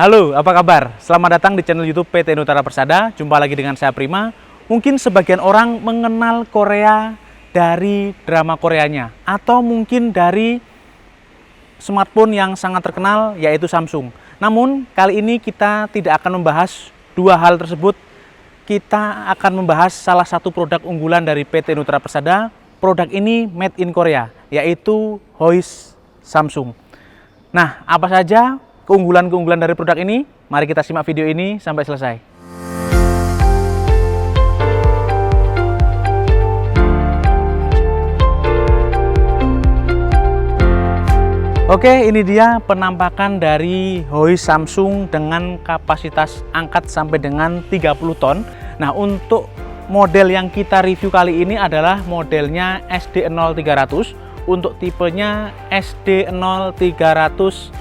Halo, apa kabar? Selamat datang di channel YouTube PT Nutara Persada. Jumpa lagi dengan saya Prima. Mungkin sebagian orang mengenal Korea dari drama Koreanya, atau mungkin dari smartphone yang sangat terkenal, yaitu Samsung. Namun, kali ini kita tidak akan membahas dua hal tersebut. Kita akan membahas salah satu produk unggulan dari PT Nutara Persada. Produk ini made in Korea, yaitu Hoist Samsung. Nah, apa saja keunggulan-keunggulan dari produk ini? Mari kita simak video ini sampai selesai. Oke, ini dia penampakan dari Hoist Samsung dengan kapasitas angkat sampai dengan 30 ton. Nah, untuk model yang kita review kali ini adalah modelnya SD0300. Untuk tipenya SD0300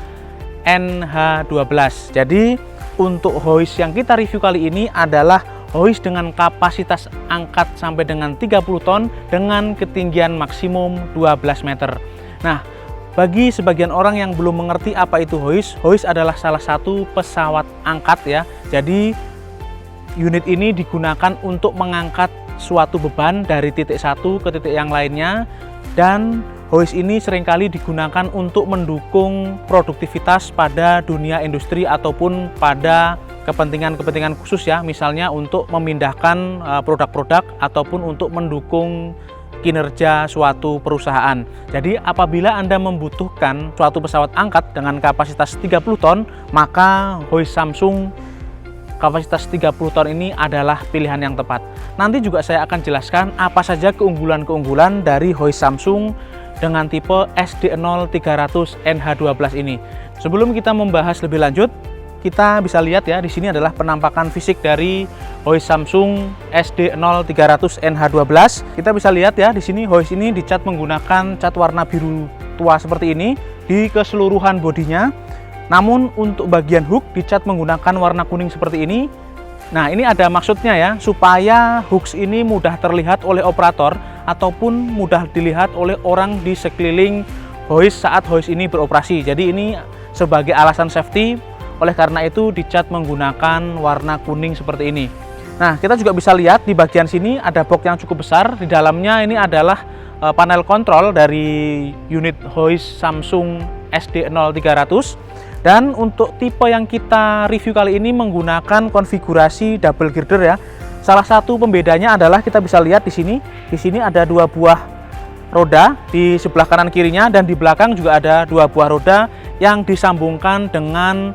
NH12. Jadi untuk hoist yang kita review kali ini adalah hoist dengan kapasitas angkat sampai dengan 30 ton dengan ketinggian maksimum 12 meter. Nah, bagi sebagian orang yang belum mengerti apa itu hoist, hoist adalah salah satu pesawat angkat ya. Jadi unit ini digunakan untuk mengangkat suatu beban dari titik satu ke titik yang lainnya, dan hoist ini seringkali digunakan untuk mendukung produktivitas pada dunia industri ataupun pada kepentingan-kepentingan khusus ya, misalnya untuk memindahkan produk-produk ataupun untuk mendukung kinerja suatu perusahaan. Jadi apabila Anda membutuhkan suatu pesawat angkat dengan kapasitas 30 ton, maka hoist Samsung kapasitas 30 ton ini adalah pilihan yang tepat. Nanti juga saya akan jelaskan apa saja keunggulan-keunggulan dari hoist Samsung dengan tipe SD0300 NH12 ini. Sebelum kita membahas lebih lanjut, kita bisa lihat ya, di sini adalah penampakan fisik dari hoist Samsung SD0300 NH12. Kita bisa lihat ya, di sini hoist ini dicat menggunakan cat warna biru tua seperti ini di keseluruhan bodinya. Namun untuk bagian hook dicat menggunakan warna kuning seperti ini. Nah, ini ada maksudnya ya, supaya hooks ini mudah terlihat oleh operator ataupun mudah dilihat oleh orang di sekeliling hoist saat hoist ini beroperasi. Jadi ini sebagai alasan safety, oleh karena itu dicat menggunakan warna kuning seperti ini. Nah, kita juga bisa lihat di bagian sini ada box yang cukup besar. Di dalamnya ini adalah panel kontrol dari unit hoist Samsung SD0300. Dan untuk tipe yang kita review kali ini menggunakan konfigurasi double girder ya. Salah satu pembedanya adalah kita bisa lihat di sini. Di sini ada dua buah roda di sebelah kanan kirinya, dan di belakang juga ada dua buah roda yang disambungkan dengan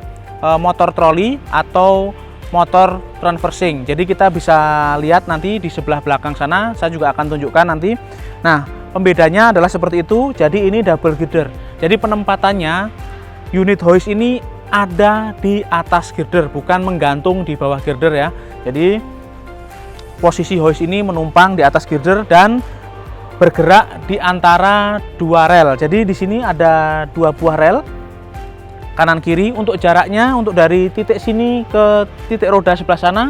motor troli atau motor traversing. Jadi kita bisa lihat nanti di sebelah belakang sana, saya juga akan tunjukkan nanti. Nah, pembedanya adalah seperti itu. Jadi ini double girder. Jadi penempatannya, unit hoist ini ada di atas girder, bukan menggantung di bawah girder ya. Jadi posisi hoist ini menumpang di atas girder dan bergerak di antara dua rel. Jadi di sini ada dua buah rel kanan kiri. Untuk jaraknya, untuk dari titik sini ke titik roda sebelah sana,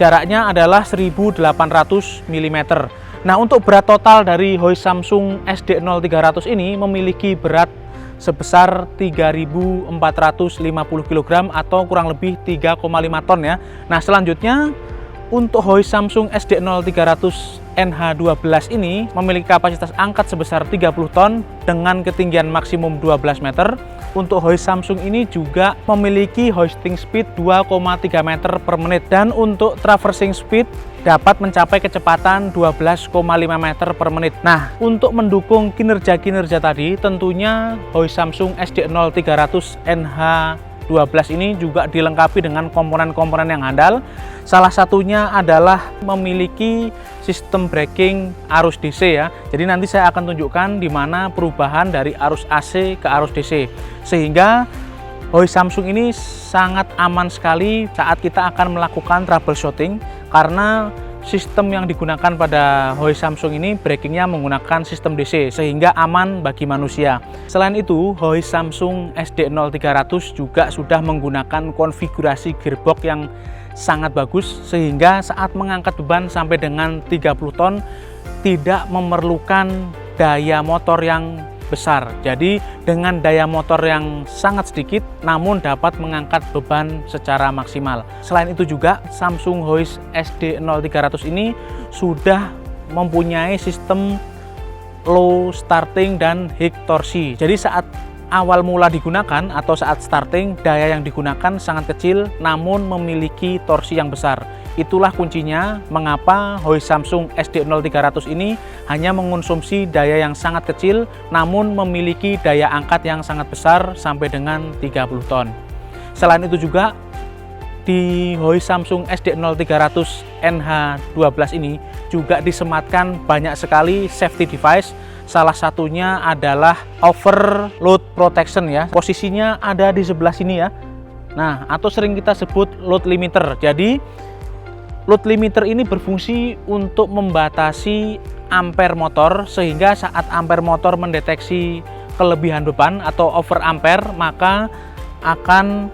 jaraknya adalah 1800 mm. Nah, untuk berat total dari hoist Samsung SD0300 ini memiliki berat sebesar 3.450 kg atau kurang lebih 3,5 ton ya. Nah, selanjutnya untuk hoist Samsung SD0300 NH12 ini memiliki kapasitas angkat sebesar 30 ton dengan ketinggian maksimum 12 meter. Untuk hoist Samsung ini juga memiliki hoisting speed 2,3 meter per menit, dan untuk traversing speed dapat mencapai kecepatan 12,5 meter per menit. Nah, untuk mendukung kinerja-kinerja tadi, tentunya hoist Samsung SD0300 NH12 ini juga dilengkapi dengan komponen-komponen yang handal. Salah satunya adalah memiliki sistem braking arus DC ya. Jadi nanti saya akan tunjukkan di mana perubahan dari arus AC ke arus DC. Sehingga hoist Samsung ini sangat aman sekali saat kita akan melakukan troubleshooting, karena sistem yang digunakan pada hoist Samsung ini brakingnya menggunakan sistem DC, sehingga aman bagi manusia. Selain itu, hoist Samsung SD0300 juga sudah menggunakan konfigurasi gearbox yang sangat bagus, sehingga saat mengangkat beban sampai dengan 30 ton tidak memerlukan daya motor yang besar. Jadi dengan daya motor yang sangat sedikit namun dapat mengangkat beban secara maksimal. Selain itu juga Samsung Hoist SD0300 ini sudah mempunyai sistem low starting dan high torsi. Jadi saat awal mula digunakan atau saat starting, daya yang digunakan sangat kecil namun memiliki torsi yang besar. Itulah kuncinya mengapa hoist Samsung SD0300 ini hanya mengonsumsi daya yang sangat kecil namun memiliki daya angkat yang sangat besar sampai dengan 30 ton. Selain itu juga di hoist Samsung SD0300 NH12 ini juga disematkan banyak sekali safety device. Salah satunya adalah overload protection ya. Posisinya ada di sebelah sini ya. Nah, atau sering kita sebut load limiter. Jadi load limiter ini berfungsi untuk membatasi ampere motor, sehingga saat ampere motor mendeteksi kelebihan beban atau over ampere, maka akan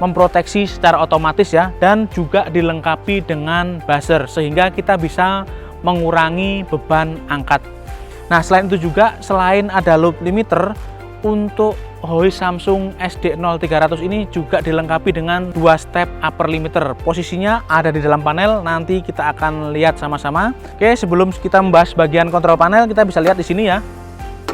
memproteksi secara otomatis ya, dan juga dilengkapi dengan buzzer sehingga kita bisa mengurangi beban angkat. Nah, selain itu juga, selain ada load limiter, untuk hoist Samsung SD0300 ini juga dilengkapi dengan 2 step upper limiter. Posisinya ada di dalam panel, nanti kita akan lihat sama-sama. Oke, sebelum kita membahas bagian kontrol panel, kita bisa lihat di sini ya.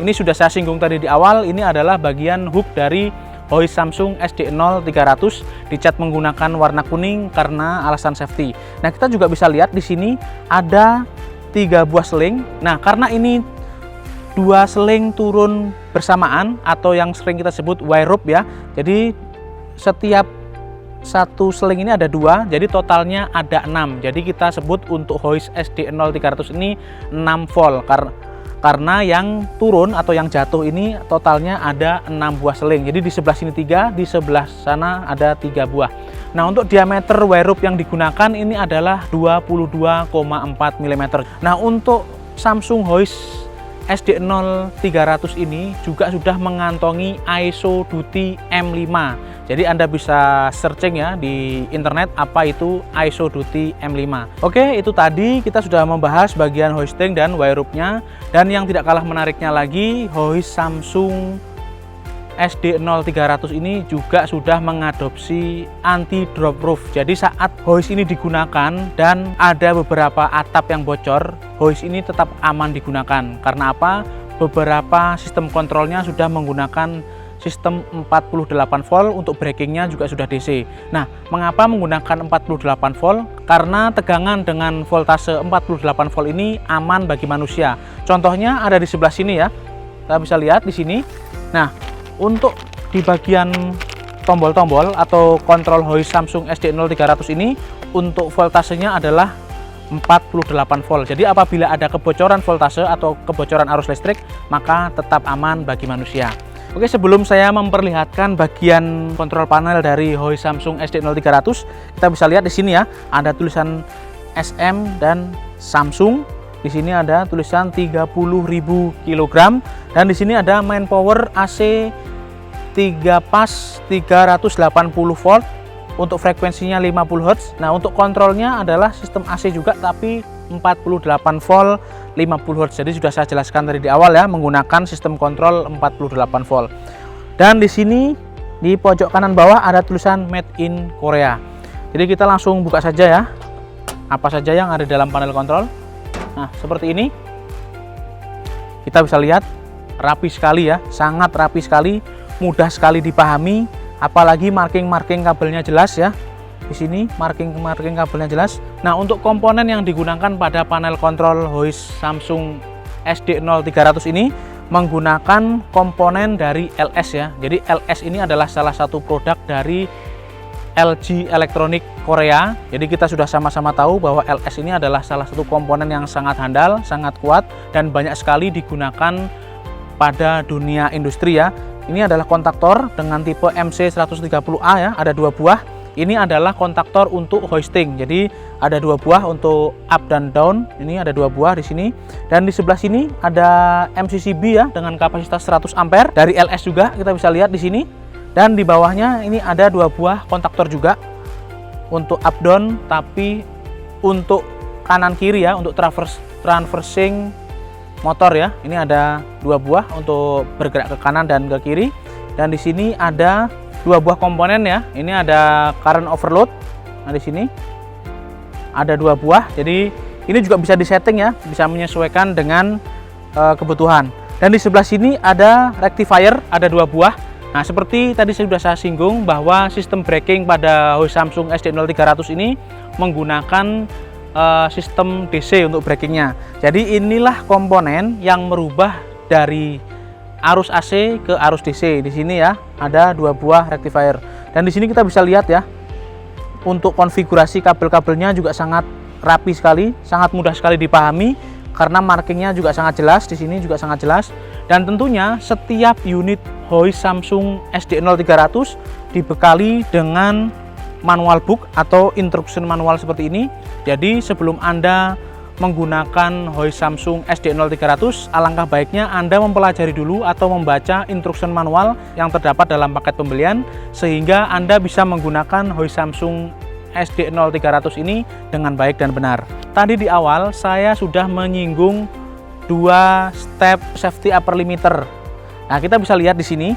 Ini sudah saya singgung tadi di awal, ini adalah bagian hook dari hoist Samsung SD0300, dicat menggunakan warna kuning karena alasan safety. Nah, kita juga bisa lihat di sini ada 3 buah seling. Nah, karena ini 2 seling turun bersamaan atau yang sering kita sebut wire rope ya. Jadi setiap satu seling ini ada 2, jadi totalnya ada 6. Jadi kita sebut untuk hoist SD0300 ini 6 volt karena yang turun atau yang jatuh ini totalnya ada 6 buah seling. Jadi di sebelah sini 3, di sebelah sana ada 3 buah. Nah, untuk diameter wire rope yang digunakan ini adalah 22,4 mm. Nah, untuk Samsung hoist SD0300 ini juga sudah mengantongi ISO Duty M5. Jadi Anda bisa searching ya di internet apa itu ISO Duty M5. Oke, itu tadi kita sudah membahas bagian hoisting dan wire rope-nya. Dan yang tidak kalah menariknya lagi, hoist Samsung SD0300 ini juga sudah mengadopsi anti drop roof. Jadi saat hoist ini digunakan dan ada beberapa atap yang bocor, hoist ini tetap aman digunakan. Karena apa? Beberapa sistem kontrolnya sudah menggunakan sistem 48 volt, untuk breakingnya juga sudah DC. Nah, mengapa menggunakan 48 volt? Karena tegangan dengan voltase 48 volt ini aman bagi manusia. Contohnya ada di sebelah sini ya. Kita bisa lihat di sini. Nah, untuk di bagian tombol-tombol atau kontrol hoist Samsung SD0300 ini, untuk voltasenya adalah 48 volt. Jadi apabila ada kebocoran voltase atau kebocoran arus listrik, maka tetap aman bagi manusia. Oke, sebelum saya memperlihatkan bagian kontrol panel dari hoist Samsung SD0300, kita bisa lihat di sini ya, ada tulisan SM dan Samsung. Di sini ada tulisan 30.000 kg, dan di sini ada main power AC 3 pas 380 volt, untuk frekuensinya 50 Hz. Nah, untuk kontrolnya adalah sistem AC juga tapi 48 volt 50 Hz. Jadi sudah saya jelaskan tadi di awal ya, menggunakan sistem kontrol 48 volt. Dan di sini di pojok kanan bawah ada tulisan Made in Korea. Jadi kita langsung buka saja ya, apa saja yang ada dalam panel kontrol. Nah, seperti ini. Kita bisa lihat rapi sekali ya, sangat rapi sekali, mudah sekali dipahami, apalagi marking kabelnya jelas ya. Di sini marking kabelnya jelas. Nah, untuk komponen yang digunakan pada panel kontrol hoist Samsung SD0300 ini menggunakan komponen dari LS ya. Jadi LS ini adalah salah satu produk dari LG Electronics Korea. Jadi kita sudah sama-sama tahu bahwa LS ini adalah salah satu komponen yang sangat handal, sangat kuat, dan banyak sekali digunakan pada dunia industri ya. Ini adalah kontaktor dengan tipe MC130A ya, ada 2 buah. Ini adalah kontaktor untuk hoisting. Jadi ada 2 buah untuk up dan down. Ini ada 2 buah di sini. Dan di sebelah sini ada MCCB ya dengan kapasitas 100 ampere. Dari LS juga kita bisa lihat di sini. Dan di bawahnya ini ada 2 buah kontaktor juga untuk up down, tapi untuk kanan kiri ya, untuk traversing motor ya. Ini ada 2 buah untuk bergerak ke kanan dan ke kiri. Dan di sini ada 2 buah komponen ya. Ini ada current overload. Nah, di sini ada 2 buah. Jadi ini juga bisa disetting ya, bisa menyesuaikan dengan kebutuhan. Dan di sebelah sini ada rectifier, ada 2 buah. Nah, seperti tadi sudah saya singgung bahwa sistem braking pada hoist Samsung SD0300 ini menggunakan sistem DC untuk brakingnya. Jadi inilah komponen yang merubah dari arus AC ke arus DC. Di sini ya ada 2 buah rectifier. Dan di sini kita bisa lihat ya, untuk konfigurasi kabel-kabelnya juga sangat rapi sekali, sangat mudah sekali dipahami karena markingnya juga sangat jelas. Di sini juga sangat jelas. Dan tentunya setiap unit hoist Samsung SD0300 dibekali dengan manual book atau instruction manual seperti ini. Jadi sebelum Anda menggunakan hoist Samsung SD0300, alangkah baiknya Anda mempelajari dulu atau membaca instruction manual yang terdapat dalam paket pembelian, sehingga Anda bisa menggunakan hoist Samsung SD0300 ini dengan baik dan benar. Tadi di awal saya sudah menyinggung 2 step safety upper limiter. Nah, kita bisa lihat di sini.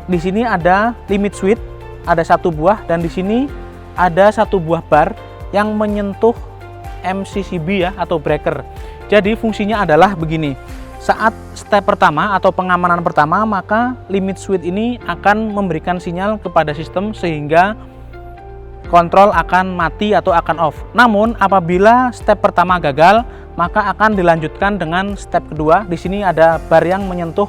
Di sini ada limit switch, ada 1 buah, dan di sini ada 1 buah bar yang menyentuh MCCB ya, atau breaker. Jadi fungsinya adalah begini. Saat step pertama atau pengamanan pertama, maka limit switch ini akan memberikan sinyal kepada sistem sehingga kontrol akan mati atau akan off. Namun apabila step pertama gagal, maka akan dilanjutkan dengan step kedua. Di sini ada bar yang menyentuh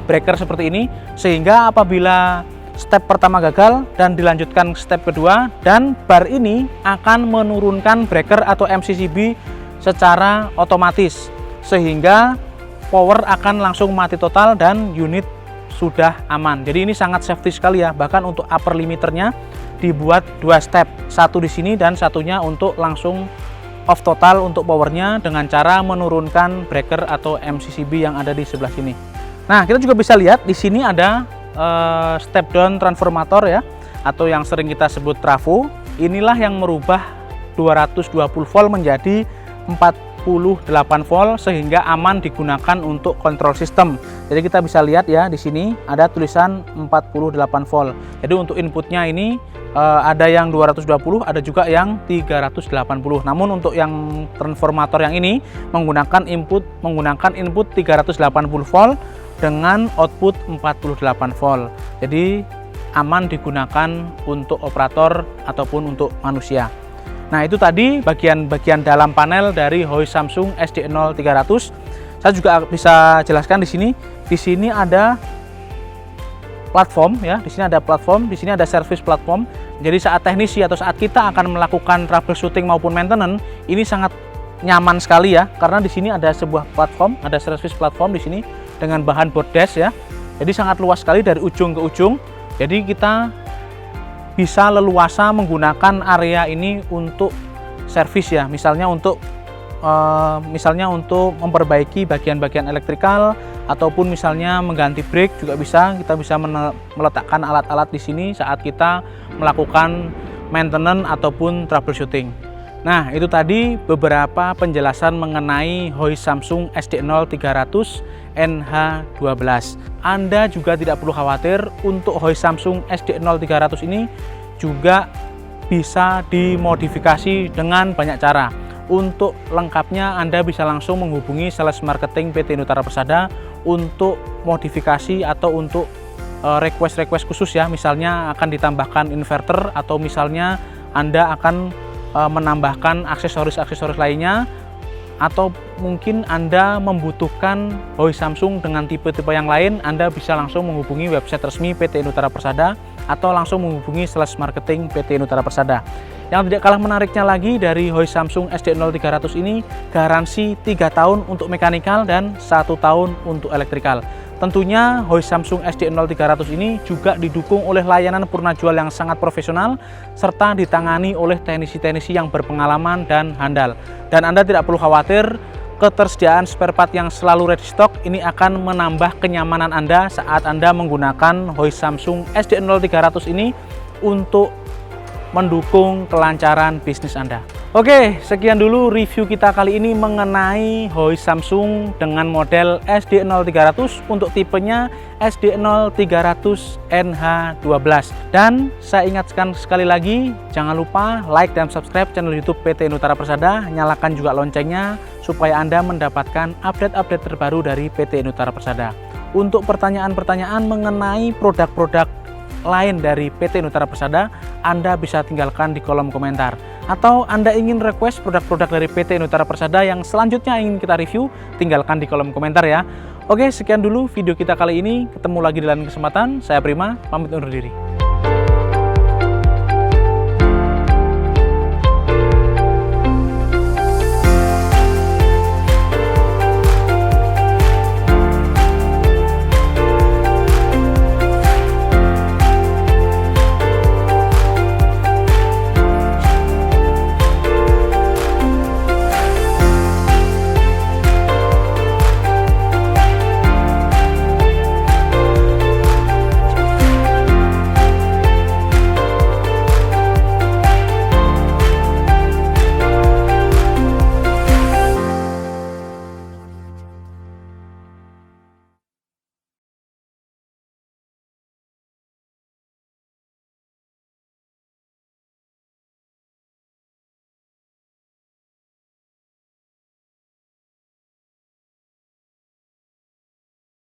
breaker seperti ini, sehingga apabila step pertama gagal dan dilanjutkan step kedua, dan bar ini akan menurunkan breaker atau MCCB secara otomatis, sehingga power akan langsung mati total dan unit sudah aman. Jadi ini sangat safety sekali ya. Bahkan untuk upper limiternya dibuat 2 step, 1 di sini dan satunya untuk langsung off total untuk powernya dengan cara menurunkan breaker atau MCCB yang ada di sebelah sini. Nah, kita juga bisa lihat di sini ada step down transformator ya, atau yang sering kita sebut trafo. Inilah yang merubah 220 volt menjadi 48 volt sehingga aman digunakan untuk kontrol sistem. Jadi kita bisa lihat ya, di sini ada tulisan 48 volt. Jadi untuk inputnya ini ada yang 220, ada juga yang 380. Namun untuk yang transformator yang ini menggunakan input 380 volt dengan output 48 volt. Jadi aman digunakan untuk operator ataupun untuk manusia. Nah, itu tadi bagian dalam panel dari hoist Samsung SD0300. Saya juga bisa jelaskan di sini. Di sini ada platform ya, di sini ada platform, di sini ada service platform. Jadi saat teknisi atau saat kita akan melakukan troubleshooting maupun maintenance, ini sangat nyaman sekali ya, karena di sini ada sebuah platform, ada service platform di sini dengan bahan board dash ya. Jadi sangat luas sekali dari ujung ke ujung. Jadi kita bisa leluasa menggunakan area ini untuk servis ya, misalnya untuk memperbaiki bagian-bagian elektrikal, ataupun misalnya mengganti brake juga bisa. Kita bisa meletakkan alat-alat di sini saat kita melakukan maintenance ataupun troubleshooting. Nah, itu tadi beberapa penjelasan mengenai hoist Samsung SD0300 NH12. Anda juga tidak perlu khawatir, untuk hoist Samsung SD0300 ini juga bisa dimodifikasi dengan banyak cara. Untuk lengkapnya Anda bisa langsung menghubungi sales marketing PT Nutara Persada untuk modifikasi atau untuk request khusus ya. Misalnya akan ditambahkan inverter, atau misalnya Anda akan menambahkan aksesoris-aksesoris lainnya, atau mungkin Anda membutuhkan hoist Samsung dengan tipe-tipe yang lain, Anda bisa langsung menghubungi website resmi PT Nutara Persada atau langsung menghubungi sales marketing PT Nutara Persada. Yang tidak kalah menariknya lagi dari hoist Samsung SD0300 ini, garansi 3 tahun untuk mekanikal dan 1 tahun untuk elektrikal. Tentunya hoist Samsung SD0300 ini juga didukung oleh layanan purna jual yang sangat profesional, serta ditangani oleh teknisi-teknisi yang berpengalaman dan handal. Dan Anda tidak perlu khawatir, ketersediaan spare part yang selalu ready stock ini akan menambah kenyamanan Anda saat Anda menggunakan hoist Samsung SD0300 ini untuk mendukung kelancaran bisnis Anda. Oke, sekian dulu review kita kali ini mengenai hoist Samsung dengan model SD0300 untuk tipenya SD0300NH12. Dan saya ingatkan sekali lagi, jangan lupa like dan subscribe channel YouTube PT Nutara Persada, nyalakan juga loncengnya supaya Anda mendapatkan update-update terbaru dari PT Nutara Persada. Untuk pertanyaan-pertanyaan mengenai produk-produk lain dari PT Nutara Persada, Anda bisa tinggalkan di kolom komentar. Atau Anda ingin request produk-produk dari PT Nutara Persada yang selanjutnya ingin kita review, tinggalkan di kolom komentar ya. Oke, sekian dulu video kita kali ini. Ketemu lagi di lain kesempatan. Saya Prima, pamit undur diri.